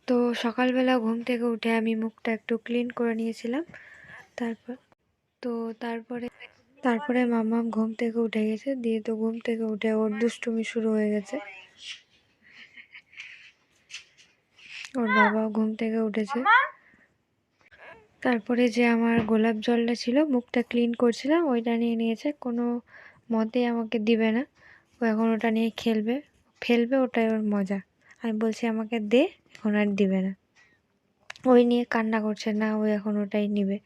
তো সকালবেলা ঘুম থেকে উঠে আমি মুখটা একটু ক্লিন করে নিয়েছিলাম। তারপর তো তারপরে তারপরে মাম্মাম ঘুম থেকে উঠে গেছে, দিয়ে তো ঘুম থেকে উঠে ওর দুষ্টুমি শুরু হয়ে গেছে। ওর বাবাও ঘুম থেকে উঠেছে। তারপরে যে আমার গোলাপ জলটা ছিল, মুখটা ক্লিন করছিলাম, ওইটা নিয়ে নিয়েছে। কোনো মতে আমাকে দিবে না, ও এখন ওটা নিয়ে খেলবে, ফেলবে, ওটাই ওর মজা। আমি বলছি আমাকে দে, এখন আর দিবে না। ওই নিয়ে কান্না করছে, না ও এখন ওটাই নিবে,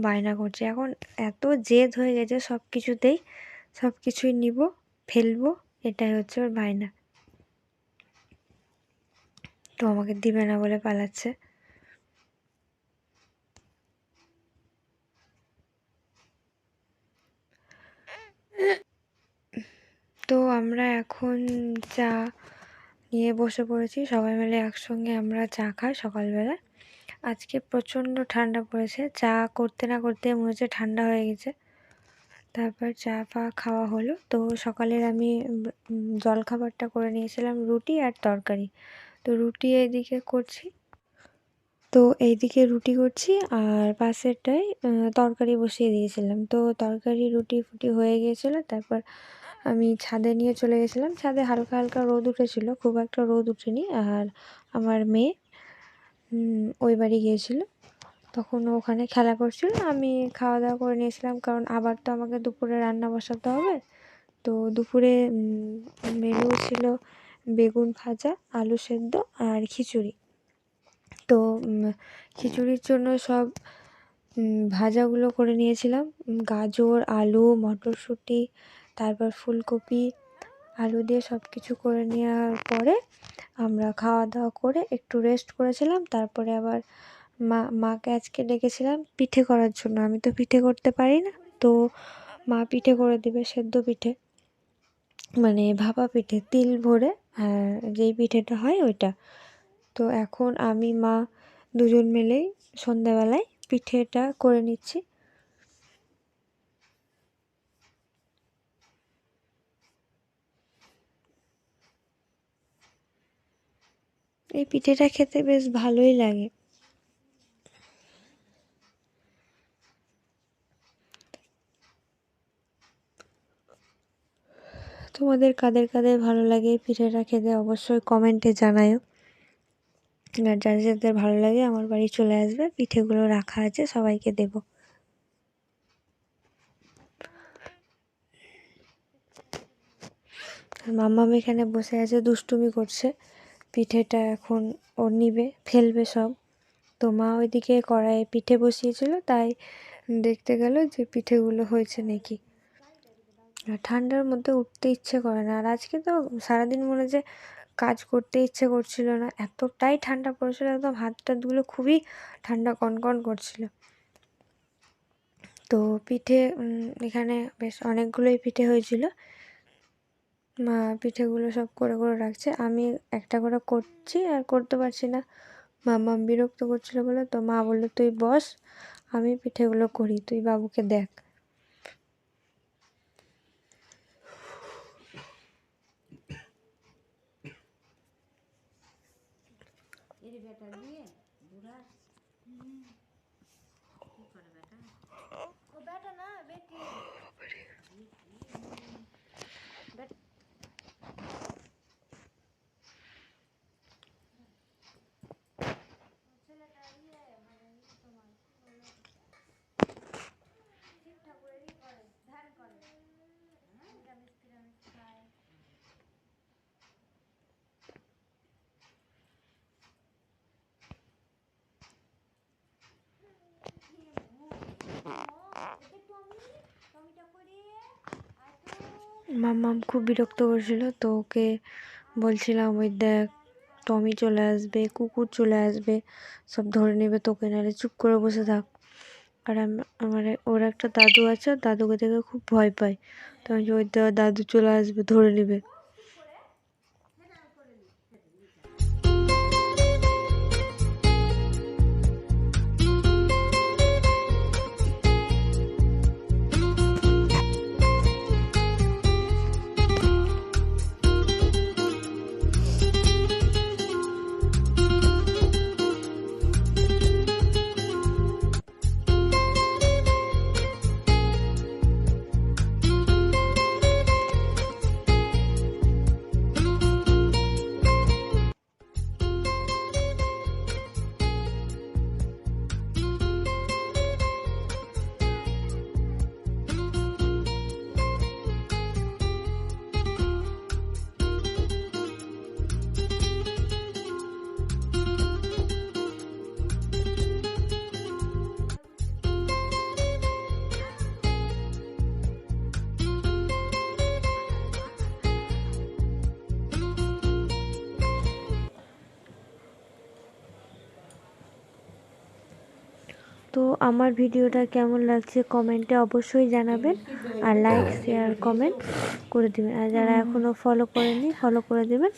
বায়না করছে। এখন এত জেদ হয়ে গেছে সব কিছুতেই, সব কিছুই নিব, ফেলবো, এটাই হচ্ছে ওর বায়না। তো আমাকে দিবে না বলে পালাচ্ছে। তো আমরা এখন চা নিয়ে বসে পড়েছি, সবাই মিলে একসঙ্গে আমরা চা খাই সকালবেলা। আজকে প্রচণ্ড ঠান্ডা পড়েছে, চা করতে না করতে মনে হচ্ছে ঠান্ডা হয়ে গেছে। তারপর চা ফা খাওয়া হলো। তো সকালের আমি জলখাবারটা করে নিয়েছিলাম রুটি আর তরকারি। তো রুটি এইদিকে করছি, তো এইদিকে রুটি করছি আর পাশেরটায় তরকারি বসিয়ে দিয়েছিলাম। তো তরকারি রুটি ফুটি হয়ে গিয়েছিলো। তারপর আমি ছাদে নিয়ে চলে গেছিলাম। ছাদে হালকা হালকা রোদ উঠেছিল, খুব একটা রোদ উঠেনি। আর আমার মেয়ে ওই বাড়ি গিয়েছিল, তখন ওখানে খেলা করছিল। আমি খাওয়া দাওয়া করে নিয়েছিলাম, কারণ আবার তো আমাকে দুপুরে রান্না বসাতে হবে। তো দুপুরে মেনু ছিল বেগুন ভাজা, আলু সেদ্ধ আর খিচুড়ি। তো খিচুড়ির জন্য সব ভাজাগুলো করে নিয়েছিলাম, গাজর, আলু, মটরশুঁটি, তারপর ফুলকপি, আলু দিয়ে সব কিছু করে নেওয়ার পরে আমরা খাওয়া দাওয়া করে একটু রেস্ট করেছিলাম। তারপরে আবার মাকে আজকে ডেকেছিলাম পিঠে করার জন্য। আমি তো পিঠে করতে পারি না, তো মা পিঠে করে দেবে, সেদ্ধ পিঠে, মানে ভাপা পিঠে, তিল ভরে যেই পিঠেটা হয় ওইটা। তো এখন আমি মা দুজন মিলেই সন্ধ্যাবেলায় পিঠেটা করে নিচ্ছি। এই পিঠেটা খেতে বেশ ভালোই লাগে। তোমাদের কাদের কাদের ভালো লাগে এই পিঠেটা খেতে অবশ্যই কমেন্টে জানায়ও। আর যাদের যাদের ভালো লাগে আমার বাড়ি চলে আসবে, পিঠেগুলো রাখা আছে, সবাইকে দেব। আর মাম্মাম এখানে বসে আছে, দুষ্টুমি করছে। পিঠেটা এখন ও নিবে, ফেলবে সব। তো মা ওইদিকে কড়াইয়ে পিঠে বসিয়েছিল, তাই দেখতে গেল যে পিঠেগুলো হয়েছে নাকি। আর ঠান্ডার মধ্যে উঠতে ইচ্ছে করে না। আর আজকে তো সারাদিন মনে হচ্ছে কাজ করতে ইচ্ছে করছিল না, এতটাই ঠান্ডা পড়েছিল, একদম হাত টাতগুলো খুবই ঠান্ডা কনকন করছিল। তো পিঠে এখানে বেশ অনেকগুলোই পিঠে হয়েছিল। মা পিঠেগুলো সব করে করে রাখছে, আমি একটা করে করছি আর করতে পারছি না। মাম্মা বিরক্ত করছিল বলে, তো মা বললো তুই বস, আমি পিঠেগুলো করি, তুই বাবুকে দেখ। মাম্মাম খুব বিরক্ত করছিল, তো ওকে বলছিলাম ওই দেখ টমি চলে আসবে, কুকুর চলে আসবে, সব ধরে নেবে তোকে, নাহলে চুপ করে বসে থাক। আর আমার ওর একটা দাদু আছে, দাদুকে দেখে খুব ভয় পায়। তো আমি ওই দাদু চলে আসবে, ধরে নেবে। তো আমার ভিডিওটা কেমন লাগছে কমেন্টে অবশ্যই জানাবেন, আর লাইক শেয়ার কমেন্ট করে দেবেন, আর যারা এখনও ফলো করেননি ফলো করে দেবেন।